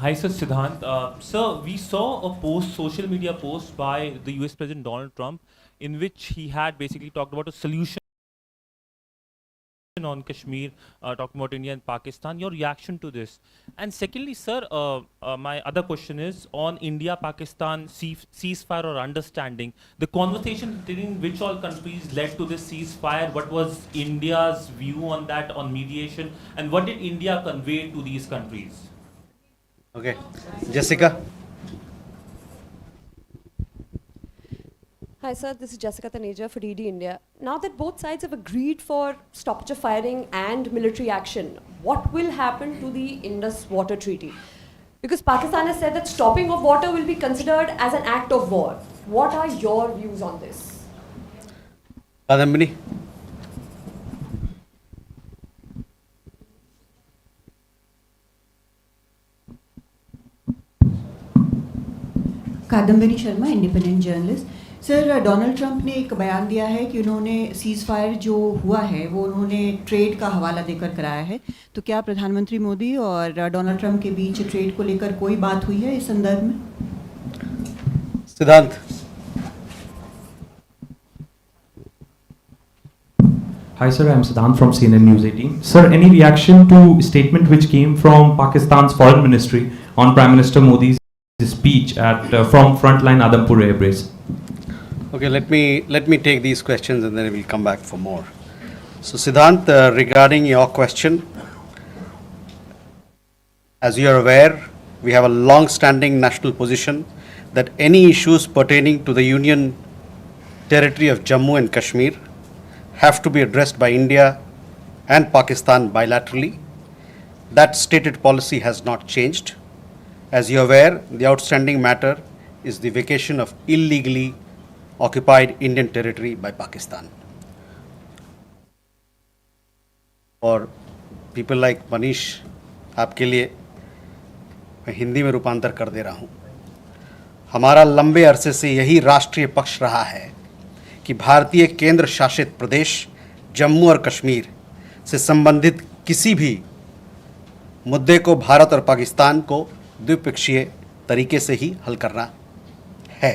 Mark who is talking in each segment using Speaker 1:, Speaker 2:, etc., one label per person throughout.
Speaker 1: Hi, sir, Siddhant. Sir, we saw a post, social media post by the US President Donald Trump, in which he had basically talked about a solution on Kashmir, talking about India and Pakistan. Your reaction to this? And secondly, sir, my other question is on India-Pakistan ceasefire or understanding. The conversation between which all countries led to this ceasefire? What was India's view on that, on mediation? And what did India convey to these countries?
Speaker 2: Okay. Jessica?
Speaker 3: Hi, sir. This is Jessica Taneja for DD India. Now that both sides have agreed for stoppage of firing and military action, what will happen to the Indus Water Treaty? Because Pakistan has said that stopping of water will be considered as an act of war. What are your views on this?
Speaker 2: Kadambini?
Speaker 4: Kadambini Sharma, independent journalist. Sir, Donald Trump ने एक बयान दिया है कि उन्होंने seize fire जो हुआ है वो उन्होंने ट्रेड का हवाला देकर कराया है। तो क्या प्रधानमंत्री मोदी और डोनाल्ड ट्रंप के बीच ट्रेड को लेकर कोई बात हुई है इस संदर्भ में?
Speaker 2: सिद्धांत?
Speaker 5: Hi sir, I am Siddhant from CNN News 18. Sir, any reaction to statement which came from Pakistan's Foreign Ministry on Prime Minister Modi's speech at from Frontline Adampur Air Base?
Speaker 2: Okay, let me take these questions and then we'll come back for more. So Siddhant, regarding your question, as you are aware, we have a long-standing national position that any issues pertaining to the Union territory of Jammu and Kashmir have to be addressed by India and Pakistan bilaterally. That stated policy has not changed. As you are aware, the outstanding matter is the vacation of illegally occupied Indian territory by Pakistan. और people like Manish, आपके लिए मैं हिंदी में रूपांतर कर दे रहा हूँ। हमारा लंबे अरसे से यही राष्ट्रीय पक्ष रहा है कि भारतीय केंद्र शासित प्रदेश जम्मू और कश्मीर से संबंधित किसी भी मुद्दे को भारत और पाकिस्तान को द्विपक्षीय तरीके से ही हल करना है।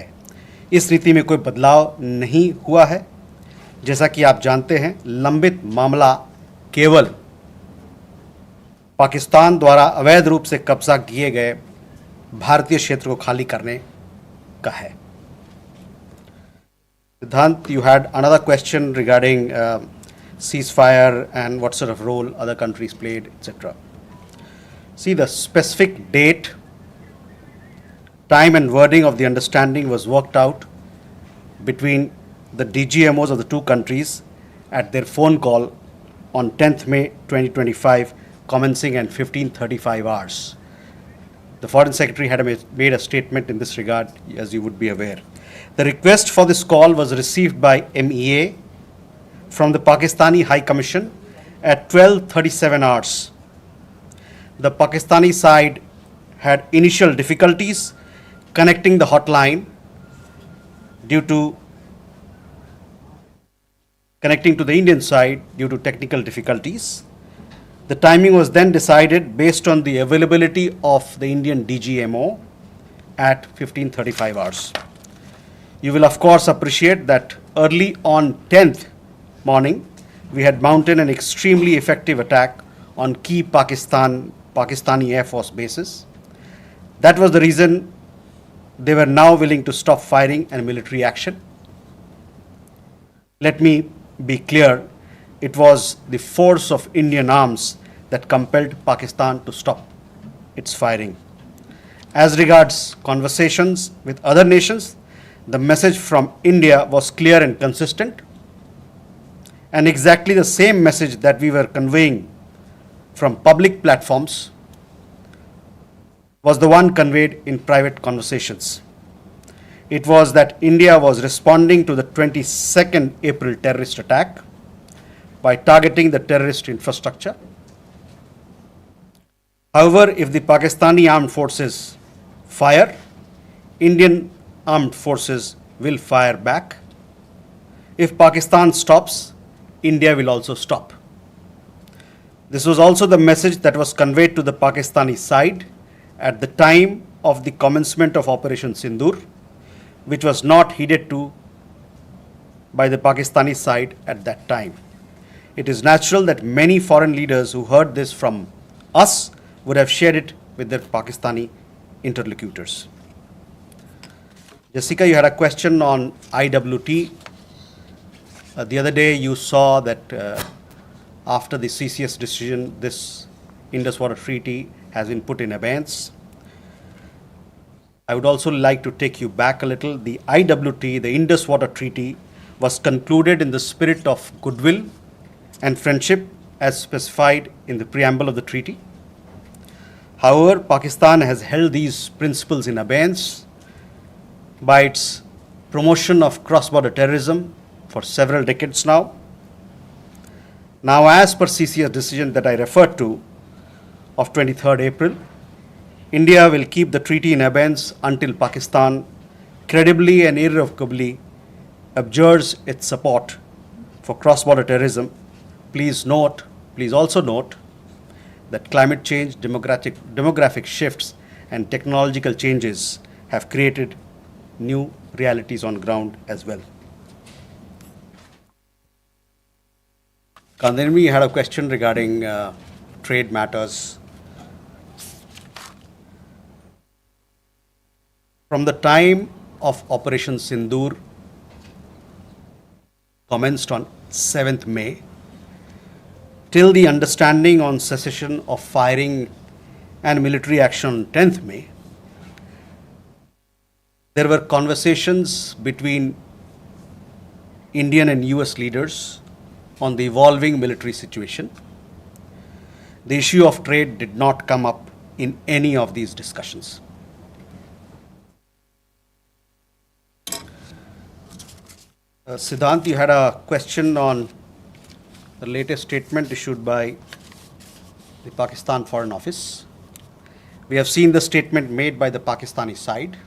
Speaker 2: इस नीति में कोई बदलाव नहीं हुआ है। जैसा कि आप जानते हैं, लंबित मामला केवल पाकिस्तान द्वारा अवैध रूप से कब्जा किए गए भारतीय क्षेत्र को खाली करने का है। Siddhant, you had another question regarding ceasefire and what sort of role other countries played, etc. See, the specific date, time and wording of the understanding was worked out between the DGMOs of the two countries at their phone call on 10th May 2025, commencing at 15:35 hours. The Foreign Secretary had made a statement in this regard, as you would be aware. The request for this call was received by MEA from the Pakistani High Commission at 12:37 hours. The Pakistani side had initial difficulties connecting the hotline due to connecting to the Indian side due to technical difficulties. The timing was then decided based on the availability of the Indian DGMO at 15:35 hours. You will of course appreciate that early on 10th morning, we had mounted an extremely effective attack on key Pakistani Air Force bases. That was the reason they were now willing to stop firing and military action. Let me be clear, it was the force of Indian arms that compelled Pakistan to stop its firing. As regards conversations with other nations, the message from India was clear and consistent, and exactly the same message that we were conveying from public platforms was the one conveyed in private conversations. It was that India was responding to the 22nd April terrorist attack by targeting the terrorist infrastructure. However, if the Pakistani armed forces fire, Indian armed forces will fire back. If Pakistan stops, India will also stop. This was also the message that was conveyed to the Pakistani side at the time of the commencement of Operation Sindoor, which was not heeded to by the Pakistani side at that time. It is natural that many foreign leaders who heard this from us would have shared it with their Pakistani interlocutors. Jessica, you had a question on IWT. The other day you saw that after the CCS decision, this Indus Water Treaty has been put in abeyance. I would also like to take you back a little. The IWT, the Indus Water Treaty, was concluded in the spirit of goodwill and friendship as specified in the preamble of the treaty. However, Pakistan has held these principles in abeyance by its promotion of cross-border terrorism for several decades now. Now, as per CCS decision that I referred to of 23rd April, India will keep the treaty in abeyance until Pakistan credibly and irrevocably abjures its support for cross-border terrorism. Please also note that climate change, demographic shifts, and technological changes have created new realities on ground as well. Kandemi, you had a question regarding trade matters. From the time of Operation Sindoor commenced on 7th May, till the understanding on cessation of firing and military action on 10th May, there were conversations between Indian and US leaders on the evolving military situation. The issue of trade did not come up in any of these discussions. Siddhant, you had a question on the latest statement issued by the Pakistan Foreign Office. We have seen the statement made by the Pakistani side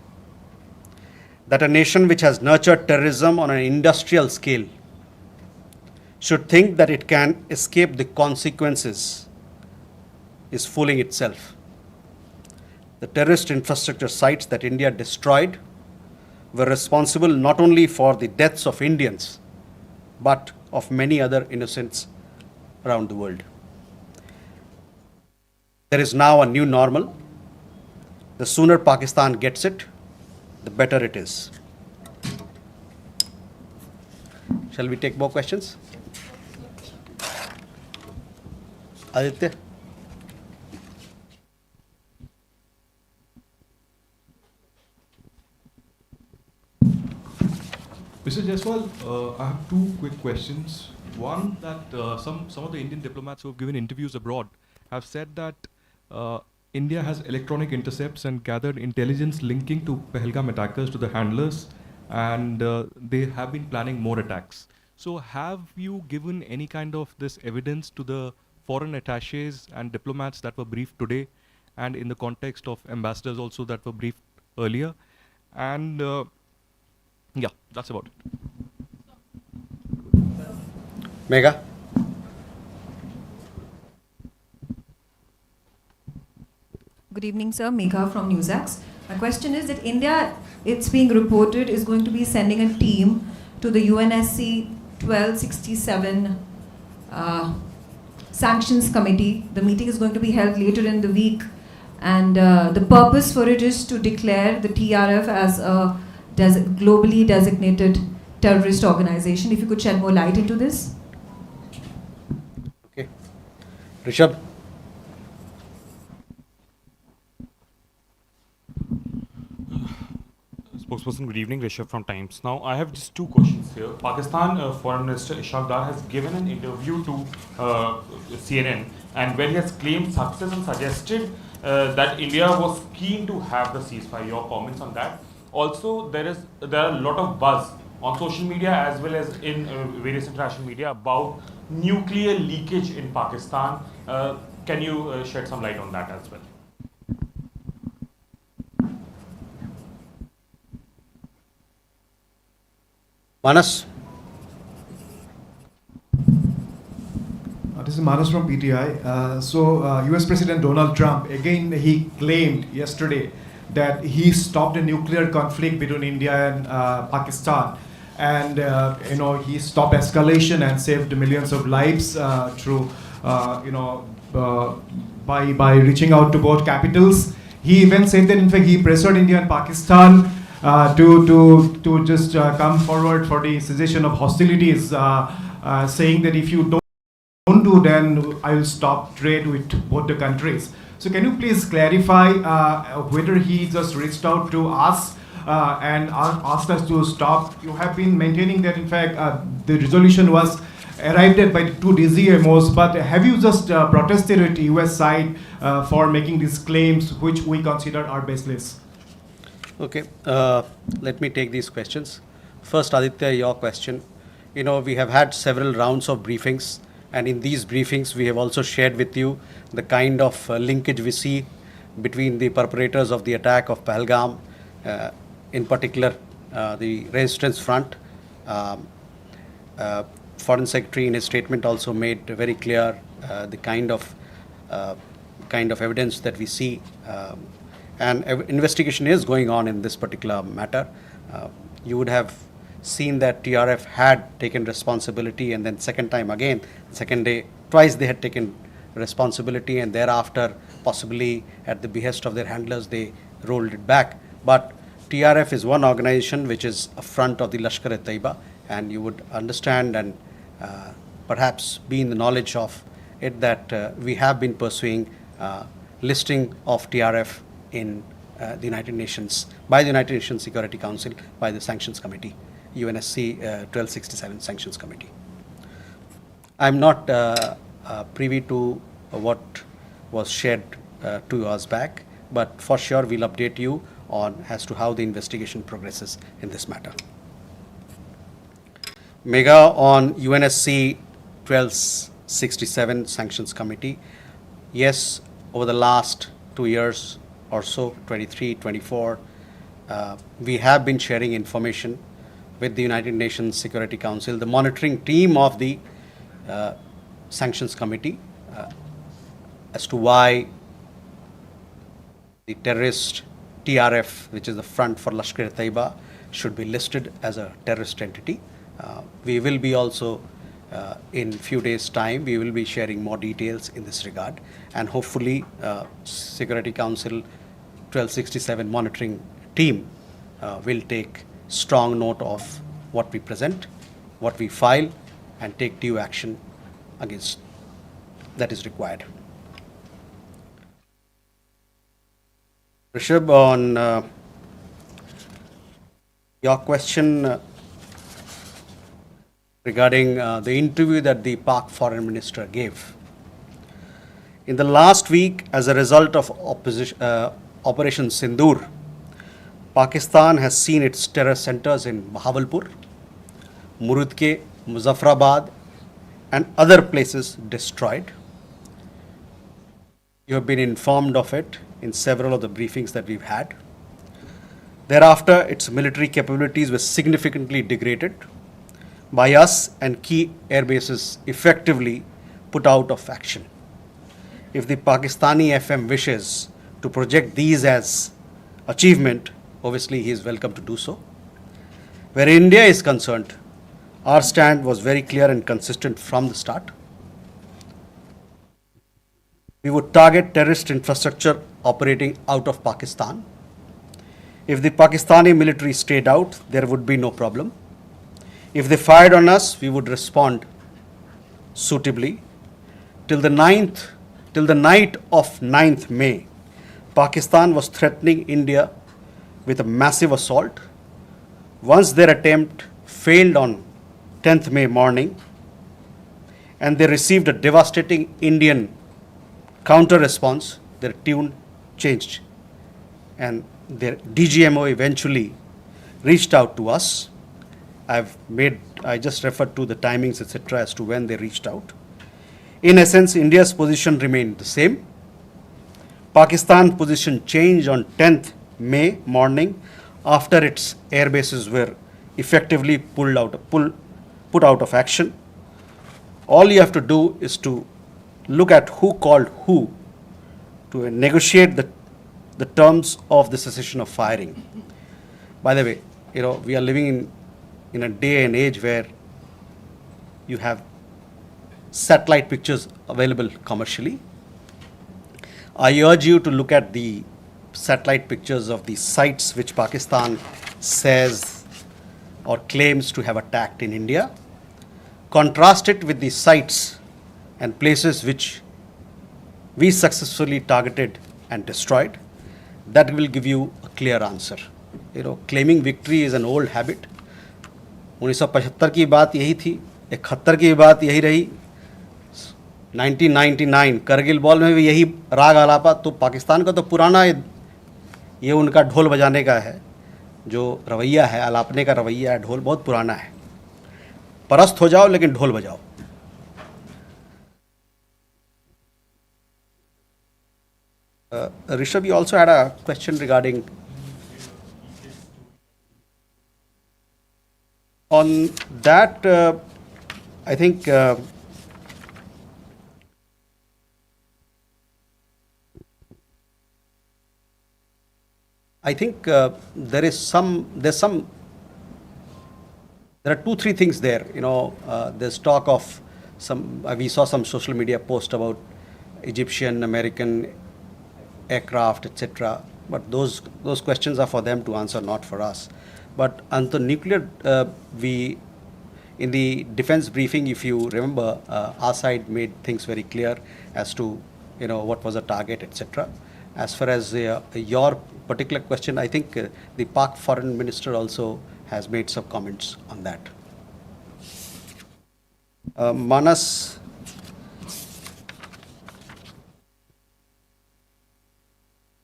Speaker 2: that a nation which has nurtured terrorism on an industrial scale should think that it can escape the consequences is fooling itself. The terrorist infrastructure sites that India destroyed were responsible not only for the deaths of Indians, but of many other innocents around the world. There is now a new normal. The sooner Pakistan gets it, the better it is. Shall we take more questions? Aditya?
Speaker 6: Mr. Jaiswal, I have two quick questions. One, that some of the Indian diplomats who have given interviews abroad have said that India has electronic intercepts and gathered intelligence linking to Pahalgam attackers to the handlers, and they have been planning more attacks. So have you given any kind of this evidence to the foreign attaches and diplomats that were briefed today, and in the context of ambassadors also that were briefed earlier? And yeah, that's about it.
Speaker 2: Megha?
Speaker 7: Good evening, sir. Megha from Newsax. My question is that India, it's being reported, is going to be sending a team to the UNSC 1267 Sanctions Committee. The meeting is going to be held later in the week, and the purpose for it is to declare the TRF as a globally designated terrorist organization. If you could shed more light into this.
Speaker 2: Okay. Rishabh?
Speaker 8: Spokesperson, good evening. Rishabh from Times. Now, I have just two questions here. Pakistan Foreign Minister Ishaq Dar has given an interview to CNN, and where he has claimed success and suggested that India was keen to have the ceasefire. Your comments on that? Also, there are a lot of buzz on social media as well as in various international media about nuclear leakage in Pakistan. Can you shed some light on that as well?
Speaker 2: Manas?
Speaker 6: This
Speaker 9: This is Manas from PTI. US President Donald Trump, again, he claimed yesterday that he stopped a nuclear conflict between India and Pakistan. And, he stopped escalation and saved millions of lives through, by reaching out to both capitals. He even said that, in fact, he pressured India and Pakistan to just come forward for the cessation of hostilities, saying that if you don't do, then I will stop trade with both the countries. So can you please clarify whether he just reached out to us and asked us to stop? You have been maintaining that, in fact, the resolution was arrived at by the two DGMOs, but have you just protested with the US side for making these claims, which we consider are baseless?
Speaker 2: Okay, let me take these questions. First, Aditya, your question. We have had several rounds of briefings, and in these briefings, we have also shared with you the kind of linkage we see between the perpetrators of the attack of Pahalgam, in particular, the Resistance Front. Foreign Secretary in his statement also made very clear the kind of evidence that we see. And investigation is going on in this particular matter. You would have seen that TRF had taken responsibility, and then second time again, second day, twice they had taken responsibility, and thereafter, possibly at the behest of their handlers, they rolled it back. But TRF is one organization which is a front of the Lashkar-e-Taiba, and you would understand and perhaps be in the knowledge of it that we have been pursuing listing of TRF in the United Nations, by the United Nations Security Council, by the Sanctions Committee, UNSC 1267 Sanctions Committee. I'm not privy to what was shared 2 hours back, but for sure we'll update you on as to how the investigation progresses in this matter. MEA on UNSC 1267 Sanctions Committee. Yes, over the last 2 years or so, 23, 24, we have been sharing information with the United Nations Security Council, the monitoring team of the Sanctions Committee, as to why the terrorist TRF, which is the front for Lashkar-e-Taiba, should be listed as a terrorist entity. We will be also, in few days' time, we will be sharing more details in this regard, and hopefully Security Council 1267 monitoring team will take strong note of what we present, what we file, and take due action against that is required. Rishabh, on your question regarding the interview that the Pak Foreign Minister gave. In the last week, as a result of Operation Sindoor, Pakistan has seen its terror centers in Bahawalpur, Murudke, Muzaffarabad, and other places destroyed. You have been informed of it in several of the briefings that we've had. Thereafter, its military capabilities were significantly degraded by us, and key air bases effectively put out of action. If the Pakistani FM wishes to project these as achievement, obviously he is welcome to do so. Where India is concerned, our stand was very clear and consistent from the start. We would target terrorist infrastructure operating out of Pakistan. If the Pakistani military stayed out, there would be no problem. If they fired on us, we would respond suitably. Till the night of 9th May, Pakistan was threatening India with a massive assault. Once their attempt failed on 10th May morning, and they received a devastating Indian counter response, their tune changed, and their DGMO eventually reached out to us. I just referred to the timings, etc., as to when they reached out. In essence, India's position remained the same. Pakistan's position changed on 10th May morning after its air bases were effectively put out of action. All you have to do is to look at who called who to negotiate the terms of the cessation of firing. By the way, we are living in a day and age where you have satellite pictures available commercially. I urge you to look at the satellite pictures of the sites which Pakistan says or claims to have attacked in India. Contrast it with the sites and places which we successfully targeted and destroyed. That will give you a clear answer. Claiming victory is an old habit. 1975 की बात यही थी, 71 की बात यही रही, 1999 Kargil war में भी यही राग आलापा. तो पाकिस्तान का तो पुराना ये उनका ढोल बजाने का है, जो रवैया है, आलापने का रवैया है, ढोल बहुत पुराना है. परस्त हो जाओ लेकिन ढोल बजाओ. Rishabh, you also had a question regarding on that. I think there are 2-3 things there. There's talk of we saw some social media post about Egyptian, American aircraft, etc. But those questions are for them to answer, not for us. But on the nuclear, in the defense briefing, if you remember, our side made things very clear as to what was the target, etc. As far as your particular question, I think the Pak Foreign Minister also has made some comments on that. Manas,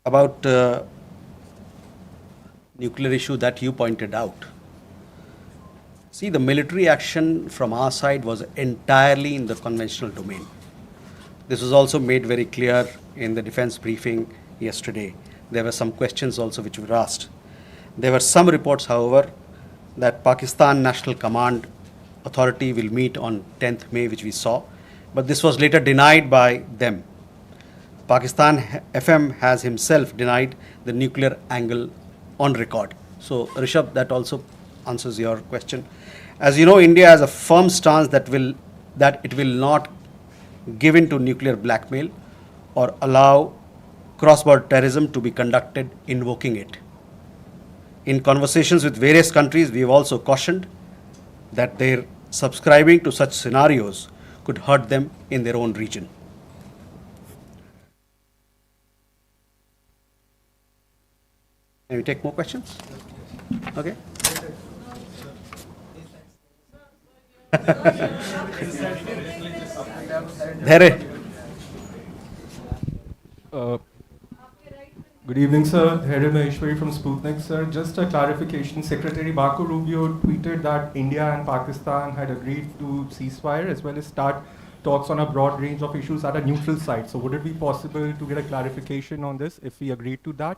Speaker 2: about nuclear issue that you pointed out. See, the military action from our side was entirely in the conventional domain. This was also made very clear in the defense briefing yesterday. There were some questions also which were asked. There were some reports, however, that Pakistan National Command Authority will meet on 10th May, which we saw, but this was later denied by them. Pakistan FM has himself denied the nuclear angle on record. So, Rishabh, that also answers your question. As you know, India has a firm stance that it will not give in to nuclear blackmail or allow cross-border terrorism to be conducted invoking it. In conversations with various countries, we have also cautioned that their subscribing to such scenarios could hurt them in their own region. Can we take more questions? Okay.
Speaker 10: Good evening, sir. Here is Maheshwari from Sputnik, sir. Just a clarification. Secretary Marco Rubio tweeted that India and Pakistan had agreed to ceasefire as well as start talks on a broad range of issues at a neutral site. So would it be possible to get a clarification on this if we agreed to that?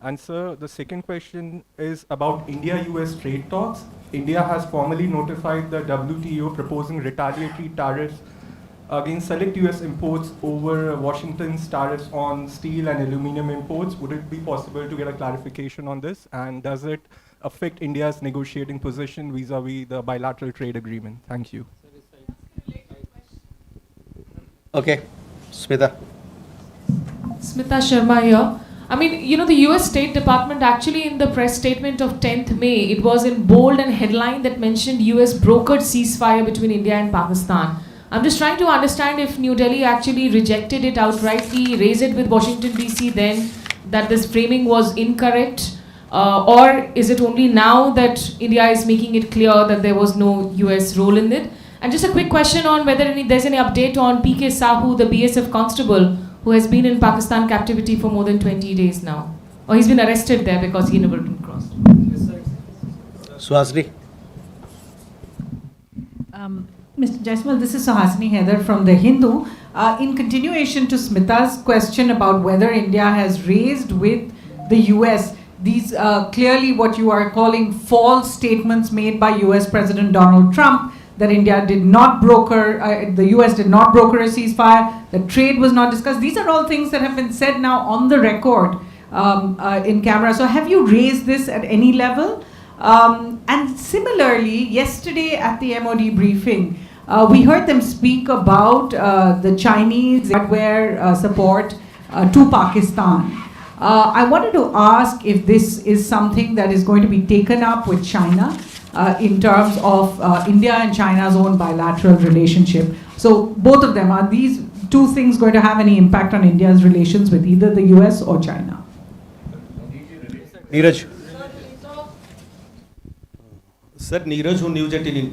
Speaker 10: And sir, the second question is about India-US trade talks. India has formally notified the WTO proposing retaliatory tariffs against select US imports over Washington's tariffs on steel and aluminum imports. Would it be possible to get a clarification on this? And does it affect India's negotiating position vis-a-vis the bilateral trade agreement? Thank you.
Speaker 2: Okay, Smita.
Speaker 11: Smita Sharma here. I mean, the US State Department actually in the press statement of 10th May, it was in bold and headline that mentioned US brokered ceasefire between India and Pakistan. I'm just trying to understand if New Delhi actually rejected it outrightly, raised it with Washington DC then, that this framing was incorrect, or is it only now that India is making it clear that there was no US role in it? And just a quick question on whether there's any update on PK Sahu, the BSF constable, who has been in Pakistan captivity for more than 20 days now. Or he's been arrested there because he never crossed.
Speaker 2: Suhasini.
Speaker 12: Mr. Jaiswal, this is Suhasini Haider from The Hindu. In continuation to Smita's question about whether India has raised with the US these clearly what you are calling false statements made by US President Donald Trump, that India did not broker, the US did not broker a ceasefire, that trade was not discussed. These are all things that have been said now on the record in camera. So have you raised this at any level? And similarly, yesterday at the MOD briefing, we heard them speak about the Chinese hardware support to Pakistan. I wanted to ask if this is something that is going to be taken up with China in terms of India and China's own bilateral relationship. So both of them, are these two things going to have any impact on India's relations with either the US or China?
Speaker 2: Neeraj.
Speaker 13: Sir Neeraj हूँ news 18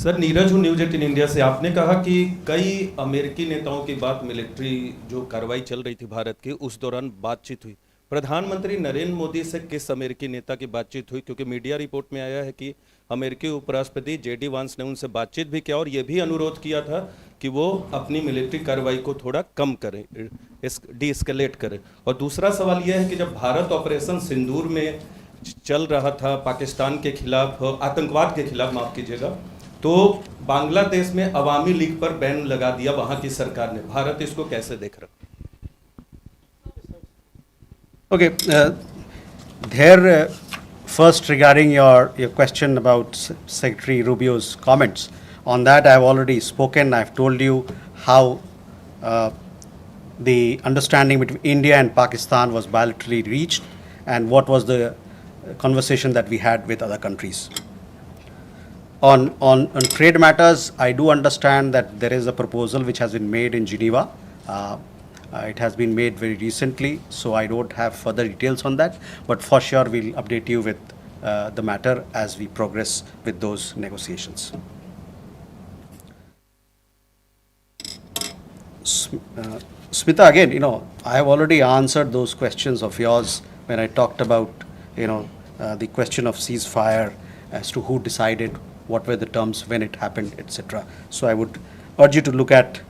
Speaker 13: sir Neeraj हूँ news 18 India से। आपने कहा कि कई अमेरिकी नेताओं की बात मिलिट्री जो कार्रवाई चल रही थी भारत की उस दौरान बातचीत हुई। प्रधानमंत्री नरेंद्र मोदी से किस अमेरिकी नेता की बातचीत हुई? क्योंकि मीडिया रिपोर्ट में आया है कि अमेरिकी उपराष्ट्रपति जेडी वांस ने उनसे बातचीत भी किया और ये भी अनुरोध किया था कि वो अपनी मिलिट्री कार्रवाई को थोड़ा कम करें, डी एस्केलेट करें। और दूसरा सवाल यह है कि जब भारत ऑपरेशन सिंदूर में चल रहा था पाकिस्तान के खिलाफ, आतंकवाद के खिलाफ माफ़ कीजिएगा, तो बांग्लादेश में अवामी लीग पर बैन लगा दिया वहाँ की सरकार ने। भारत इसको कैसे देख रहा?
Speaker 2: Okay, first regarding your question about Secretary Rubio's comments, on that I have already spoken. I have told you how the understanding between India and Pakistan was bilaterally reached and what was the conversation that we had with other countries. On trade matters, I do understand that there is a proposal which has been made in Geneva. It has been made very recently, so I don't have further details on that, but for sure we'll update you with the matter as we progress with those negotiations. Smita, again, I have already answered those questions of yours when I talked about, the question of ceasefire as to who decided, what were the terms, when it happened, etc. So I would urge you to look at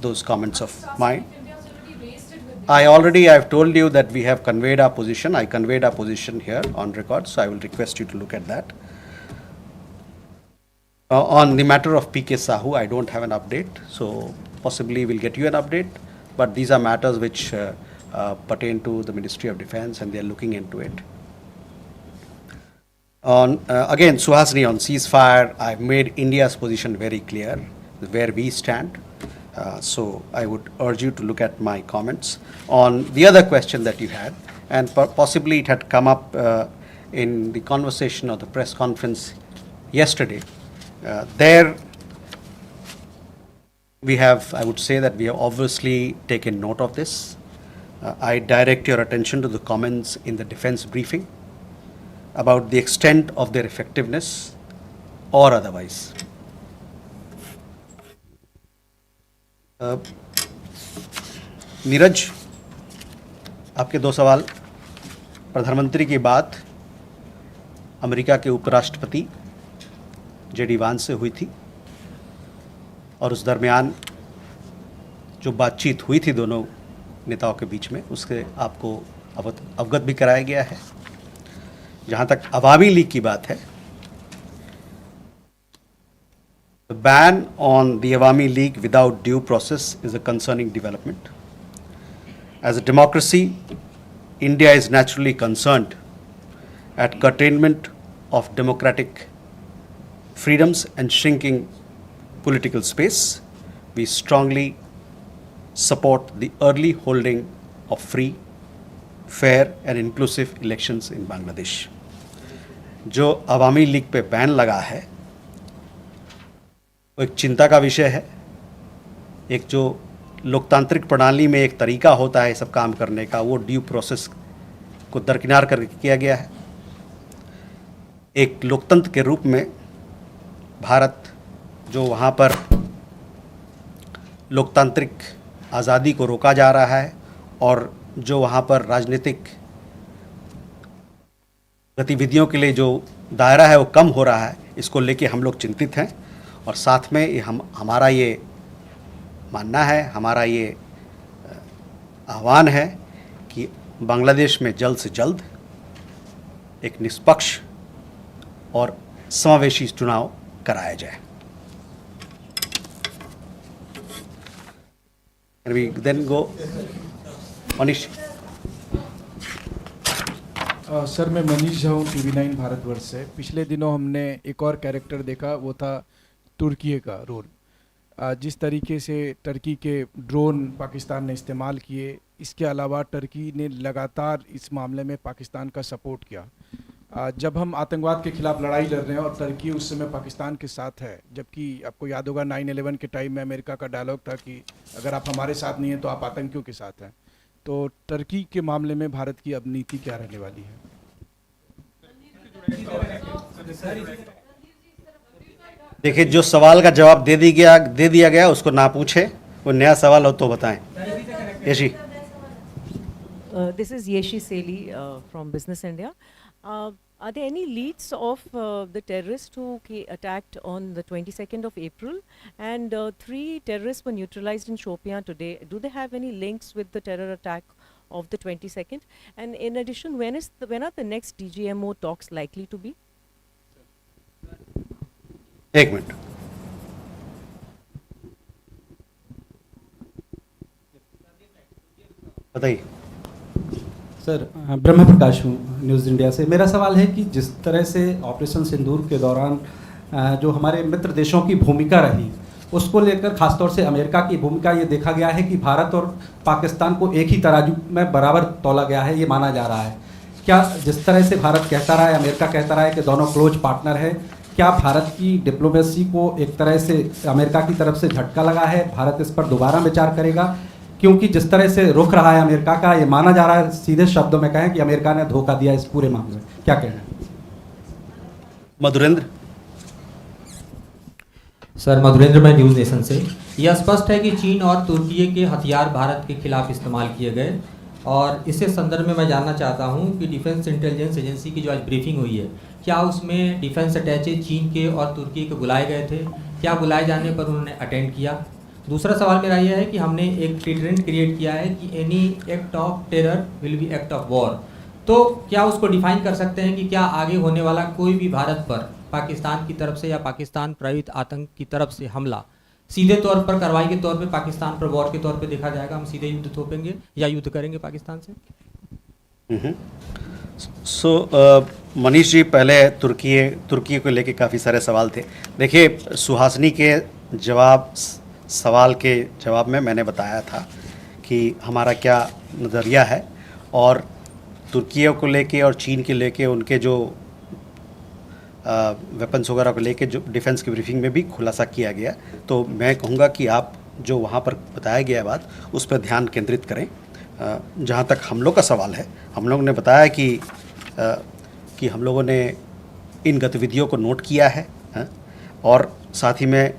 Speaker 2: those comments of mine. I've told you that we have conveyed our position. I conveyed our position here on record, so I will request you to look at that. On the matter of PK Sahu, I don't have an update, so possibly we'll get you an update, but these are matters which pertain to the Ministry of Defense and they are looking into it. Again, Suhasini, on ceasefire, I've made India's position very clear, where we stand. So I would urge you to look at my comments. On the other question that you had, and possibly it had come up in the conversation or the press conference yesterday, there we have, I would say that we have obviously taken note of this. I direct your attention to the comments in the defense briefing about the extent of their effectiveness or otherwise. Neeraj, आपके दो सवाल। प्रधानमंत्री की बात America के उपराष्ट्रपति JD वांस से हुई थी और उस दरमियान जो बातचीत हुई थी दोनों नेताओं के बीच में, उसके आपको अवगत भी कराया गया है। जहाँ तक अवामी लीग की बात है, the ban on the Awami League without due process is a concerning development. As a democracy, India is naturally concerned at curtailment of democratic freedoms and shrinking political space. We strongly support the early holding of free, fair and inclusive elections in Bangladesh. जो अवामी league पे ban लगा है वो एक चिंता का विषय है। एक जो लोकतांत्रिक प्रणाली में एक तरीका होता है सब काम करने का, वो ड्यू प्रोसेस को दरकिनार करके किया गया है। एक लोकतंत्र के रूप में भारत जो वहाँ पर लोकतांत्रिक आज़ादी को रोका जा रहा है और जो वहाँ पर राजनीतिक गतिविधियों के लिए जो दायरा है वो कम हो रहा है, इसको लेके हम लोग चिंतित हैं। और साथ में हमारा ये मानना है, हमारा ये आह्वान है कि बांग्लादेश में जल्द से जल्द एक निष्पक्ष और समावेशी चुनाव कराया जाए। Can we then go? Manish.
Speaker 14: Sir मैं मनीष झा हूँ, TV9 भारतवर्ष से। पिछले दिनों हमने एक और कैरेक्टर देखा, वो था तुर्की का रोल। जिस तरीके से टर्की के ड्रोन पाकिस्तान ने इस्तेमाल किए, इसके अलावा टर्की ने लगातार इस मामले में पाकिस्तान का सपोर्ट किया। जब हम आतंकवाद के खिलाफ लड़ाई लड़ रहे हैं और टर्की उस समय पाकिस्तान के साथ है, जबकि आपको याद होगा 9/11 के टाइम में अमेरिका का डायलॉग था कि अगर आप हमारे साथ नहीं हैं तो आप आतंकियों के साथ हैं। तो टर्की के मामले में भारत की अब नीति क्या रहने वाली है?
Speaker 2: देखिए, जो सवाल का जवाब दे दिया गया उसको ना पूछे, वो नया सवाल हो तो बताएं। Yeshi.
Speaker 15: This is Yeshi Seli from Business India. Are there any leads of the terrorists who attacked on the 22nd of April? And 3 terrorists were neutralized in Shopian today. Do they have any links with the terror attack of the 22nd? And in addition, when are the next DGMO talks likely to be?
Speaker 2: एक minute. बताइए।
Speaker 16: Sir, ब्रह्म प्रकाश हूँ news India से। मेरा सवाल है कि जिस तरह से ऑपरेशन सिंदूर के दौरान जो हमारे मित्र देशों की भूमिका रही, उसको लेकर खासतौर से अमेरिका की भूमिका ये देखा गया है कि भारत और पाकिस्तान को एक ही तराजू में बराबर तौला गया है, ये माना जा रहा है। क्या जिस तरह से भारत कहता रहा है, अमेरिका कहता रहा है कि दोनों क्लोज पार्टनर है, क्या भारत की डिप्लोमेसी को एक तरह से अमेरिका की तरफ से झटका लगा है? भारत इस पर दोबारा विचार करेगा? क्योंकि जिस तरह से रुख रहा है अमेरिका का, ये माना जा रहा है, सीधे शब्दों में कहें कि अमेरिका ने धोखा दिया इस पूरे मामले में। क्या कहना है?
Speaker 2: मधुरेंद्र।
Speaker 17: सर, मधुरेंद्र, मैं न्यूज़ नेशन से। यह स्पष्ट है कि चीन और तुर्की के हथियार भारत के खिलाफ इस्तेमाल किए गए, और इसी संदर्भ में मैं जानना चाहता हूं कि डिफेंस इंटेलिजेंस एजेंसी की जो आज ब्रीफिंग हुई है, क्या उसमें डिफेंस अटैचे चीन के और तुर्की के बुलाए गए थे? क्या बुलाए जाने पर उन्होंने अटेंड किया? दूसरा सवाल मेरा यह है कि हमने एक ट्रेंड क्रिएट किया है कि any act of terror will be act of war. तो क्या उसको डिफाइन कर सकते हैं कि क्या आगे होने वाला कोई भी भारत पर पाकिस्तान की तरफ से या पाकिस्तान प्रेरित आतंक की तरफ से हमला सीधे तौर पर कार्रवाई के तौर पे पाकिस्तान पर वॉर के तौर पे देखा जाएगा? हम सीधे युद्ध थोपेंगे या युद्ध करेंगे पाकिस्तान से?
Speaker 2: मनीष जी, पहले तुर्की को लेके काफ़ी सारे सवाल थे। देखिए, सुहासिनी के सवाल के जवाब में मैंने बताया था कि हमारा क्या नज़रिया है, और तुर्की को लेके और चीन के लेके उनके जो वेपन्स वगैरह को लेके जो डिफेंस की ब्रीफिंग में भी खुलासा किया गया। तो मैं कहूँगा कि आप जो वहाँ पर बताया गया बात, उस पर ध्यान केंद्रित करें। जहाँ तक हम लोग का सवाल है, हम लोग ने बताया कि हम लोगों ने इन गतिविधियों को नोट किया है, और साथ ही में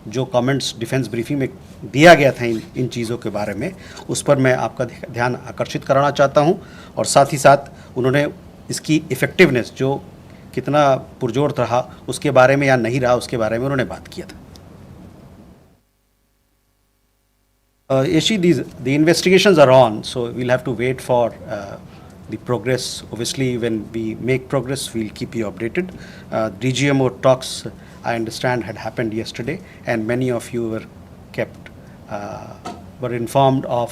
Speaker 2: जो कमेंट्स डिफेंस ब्रीफिंग में दिया गया था इन चीज़ों के बारे में, उस पर मैं आपका ध्यान आकर्षित कराना चाहता हूं। और साथ ही साथ उन्होंने इसकी इफ़ेक्टिवनेस जो कितना पुरजोर रहा उसके बारे में या नहीं रहा उसके बारे में उन्होंने बात किया था। Yeshi, the investigations are on, so we'll have to wait for the progress. Obviously, when we make progress, we'll keep you updated. DGMO talks, I understand, had happened yesterday, and many of you were informed of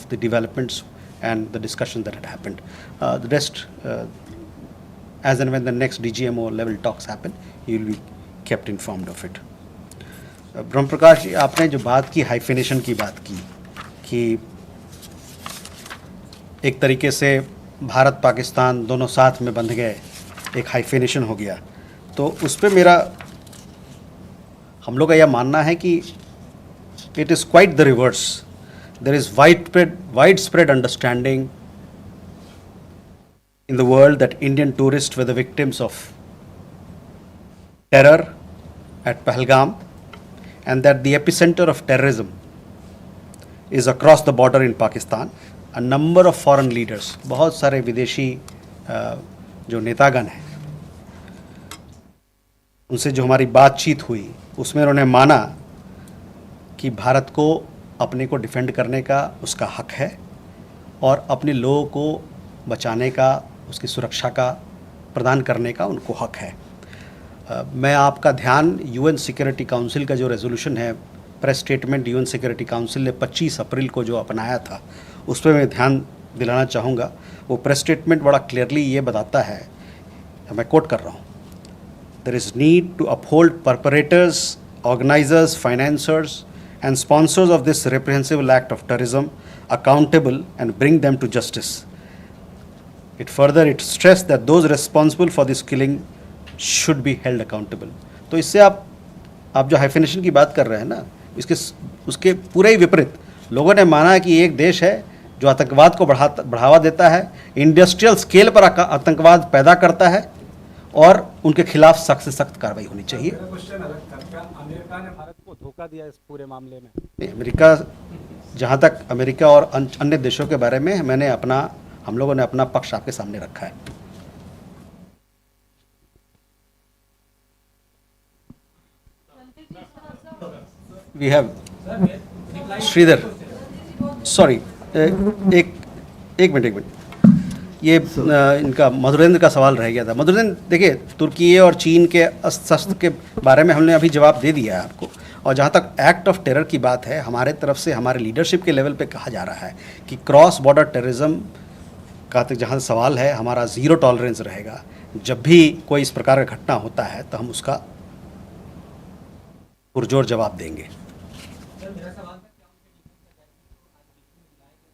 Speaker 2: the developments and the discussion that had happened. The rest, as and when the next DGMO level talks happen, you will be kept informed of it. ब्रह्म प्रकाश जी, आपने जो बात की hyphenation की बात की कि एक तरीके से भारत पाकिस्तान दोनों साथ में बंध गए, एक हाइफिनेशन हो गया, तो उस पर हम लोग का यह मानना है कि it is quite the reverse. There is widespread understanding in the world that Indian tourists were the victims of terror at Pahalgam, and that the epicenter of terrorism is across the border in Pakistan. A number of foreign leaders, बहुत सारे विदेशी जो नेतागण हैं, उनसे जो हमारी बातचीत हुई उसमें उन्होंने माना कि भारत को अपने को डिफेंड करने का उसका हक है और अपने लोगों को बचाने का, उसकी सुरक्षा का प्रदान करने का उनको हक है। मैं आपका ध्यान यूएन सिक्योरिटी काउंसिल का जो रेजोल्यूशन है, press statement UN security council ने 25 अप्रैल को जो अपनाया था, उस पर मैं ध्यान दिलाना चाहूँगा। वो प्रेस स्टेटमेंट बड़ा क्लियरली ये बताता है, मैं कोट कर रहा हूँ, there is need to uphold perpetrators, organizers, financiers and sponsors of this reprehensible act of terrorism accountable and bring them to justice. It stressed that those responsible for this killing should be held accountable. तो इससे आप जो hyphenation की बात कर रहे हैं ना, उसके पूरे ही विपरीत लोगों ने माना कि एक देश है जो आतंकवाद को बढ़ावा देता है, इंडस्ट्रियल स्केल पर आतंकवाद पैदा करता है और उनके खिलाफ सख्त से सख्त कार्रवाई होनी चाहिए।
Speaker 16: अमेरिका ने भारत को धोखा दिया इस पूरे मामले में।
Speaker 2: अमेरिका, जहाँ तक अमेरिका और अन्य देशों के बारे में हम लोगों ने अपना पक्ष आपके सामने रखा है। वी हैव श्रीधर, सॉरी, एक मिनट, ये इनका मधुरेंद्र का सवाल रह गया था। मधुरेंद्र, देखिए, तुर्की और चीन के अस्त्र के बारे में हमने अभी जवाब दे दिया है आपको, और जहाँ तक एक्ट ऑफ टेरर की बात है, हमारे तरफ से हमारे लीडरशिप के लेवल पे कहा जा रहा है कि क्रॉस बॉर्डर टेररिज्म का जहाँ सवाल है, हमारा ज़ीरो टॉलरेंस रहेगा। जब भी कोई इस प्रकार का घटना होता है तो हम उसका पुरजोर जवाब देंगे।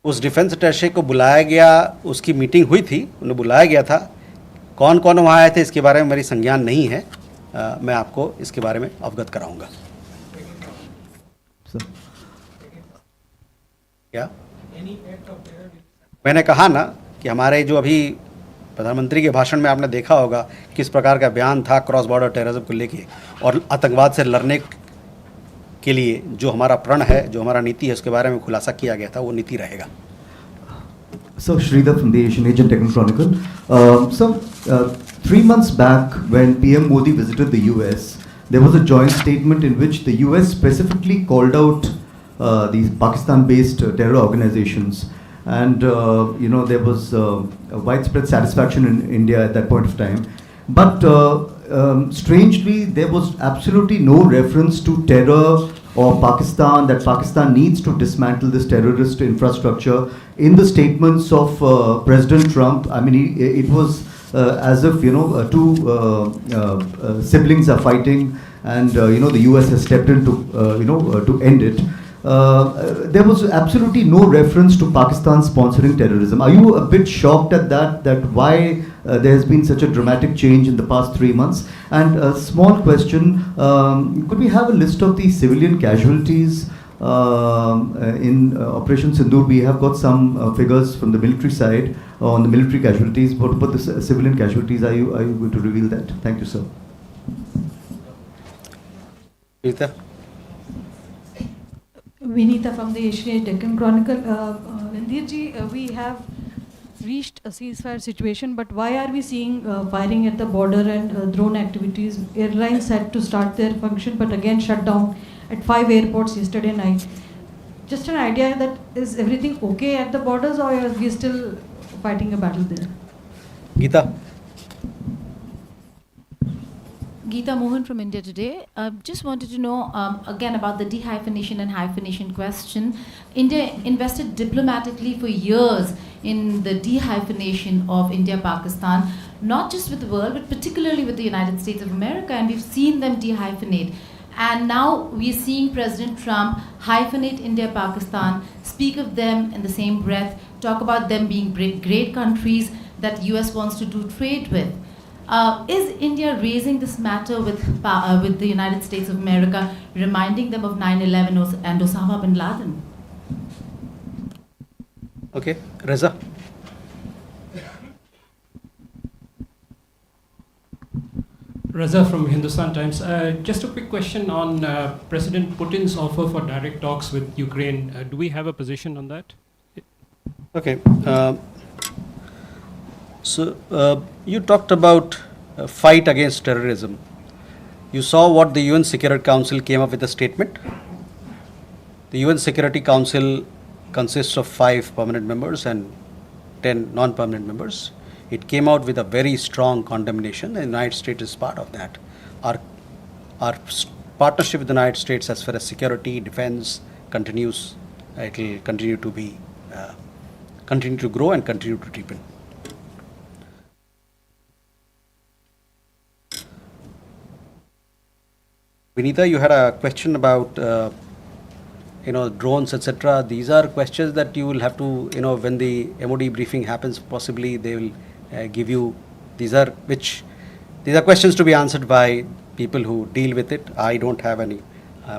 Speaker 2: उस डिफेंस अटैचे को बुलाया गया, उसकी मीटिंग हुई थी, उन्हें बुलाया गया था। कौन कौन वहाँ आए थे इसके बारे में मेरी संज्ञान नहीं है, मैं आपको इसके बारे में अवगत कराऊंगा। क्या मैंने कहा ना कि हमारे जो अभी प्रधानमंत्री के भाषण में आपने देखा होगा किस प्रकार का बयान था क्रॉस बॉर्डर टेररिज्म को लेके, और आतंकवाद से लड़ने के लिए जो हमारा प्रण है, जो हमारा नीति है, उसके बारे में खुलासा किया गया था, वो नीति रहेगा।
Speaker 18: So Sridhar from the Asian Age and Techno Chronicle. So 3 months back, when PM Modi visited the US, there was a joint statement in which the US specifically called out these Pakistan-based terror organizations, and there was a widespread satisfaction in India at that point of time. But strangely, there was absolutely no reference to terror or Pakistan, that Pakistan needs to dismantle this terrorist infrastructure in the statements of President Trump. I mean, it was as if, two siblings are fighting, and, the US has stepped in to end it. There was absolutely no reference to Pakistan sponsoring terrorism. Are you a bit shocked at that why there has been such a dramatic change in the past 3 months? And a small question, could we have a list of the civilian casualties in Operation Sindoor? We have got some figures from the military side on the military casualties. What about the civilian casualties? Are you going to reveal that? Thank you, sir.
Speaker 2: Rita?
Speaker 19: Vinita from the Asian Age Deccan Chronicle. Randirji, we have reached a ceasefire situation, but why are we seeing firing at the border and drone activities? Airlines had to start their function, but again shut down at 5 airports yesterday night. Just an idea, that is everything okay at the borders, or are we still fighting a battle there?
Speaker 2: Geeta?
Speaker 20: Geeta Mohan from India Today. Just wanted to know again about the dehyphenation and hyphenation question. India invested diplomatically for years in the dehyphenation of India-Pakistan, not just with the world, but particularly with the United States of America, and we've seen them dehyphenate. And now we're seeing President Trump hyphenate India-Pakistan, speak of them in the same breath, talk about them being great countries that US wants to do trade with. Is India raising this matter with the United States of America, reminding them of 9/11 and Osama bin Laden?
Speaker 2: Okay, Reza.
Speaker 21: Reza from Hindustan Times. Just a quick question on President Putin's offer for direct talks with Ukraine. Do we have a position on that?
Speaker 2: Okay. So you talked about fight against terrorism. You saw what the UN Security Council came up with a statement. The UN Security Council consists of 5 permanent members and 10 non-permanent members. it came out with a very strong condemnation. The United States is part of that. Our partnership with the United States as far as security, defense continues. It will continue to be, continue to grow and continue to deepen. Vinita, you had a question about drones, etc. These are questions that you will have to, when the MOD briefing happens, possibly they will give you. These are questions to be answered by people who deal with it. I don't have any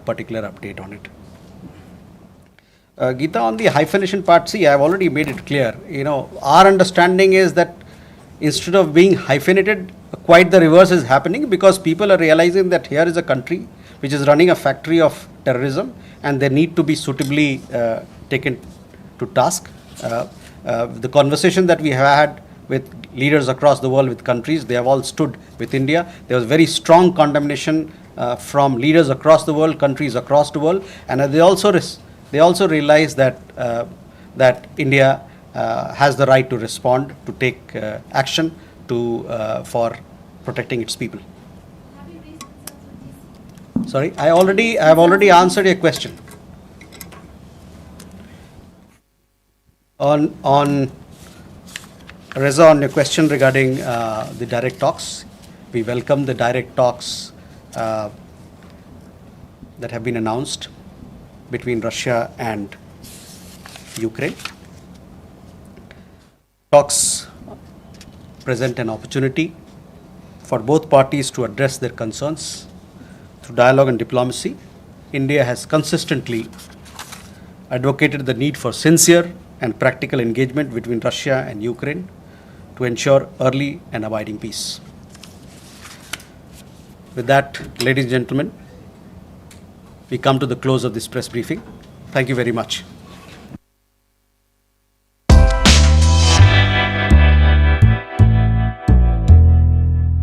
Speaker 2: particular update on it. Geeta, on the hyphenation part, see, I've already made it clear. Our understanding is that instead of being hyphenated, quite the reverse is happening, because people are realizing that here is a country which is running a factory of terrorism, and they need to be suitably taken to task. The conversation that we have had with leaders across the world, with countries, they have all stood with India. There was very strong condemnation from leaders across the world, countries across the world, and they also realize that that India has the right to respond, to take action for protecting its people. Sorry, I have already answered your question. On Reza, on your question regarding the direct talks, we welcome the direct talks that have been announced between Russia and Ukraine. Talks present an opportunity for both parties to address their concerns through dialogue and diplomacy. India has consistently advocated the need for sincere and practical engagement between Russia and Ukraine to ensure early and abiding peace. With that, ladies and gentlemen, we come to the close of this press briefing. Thank you very much.